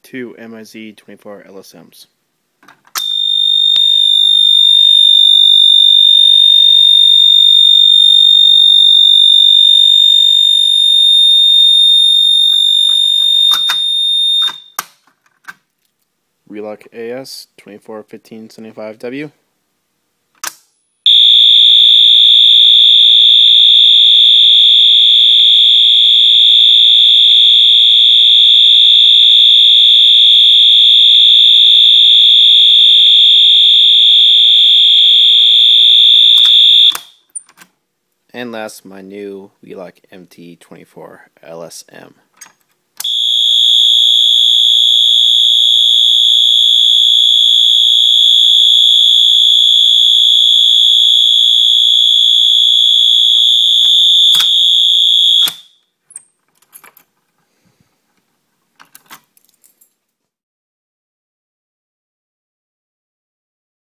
2 MIZ-24 LSMs. Relock AS 241575W. And last, my new Wheelock MT24 LSM.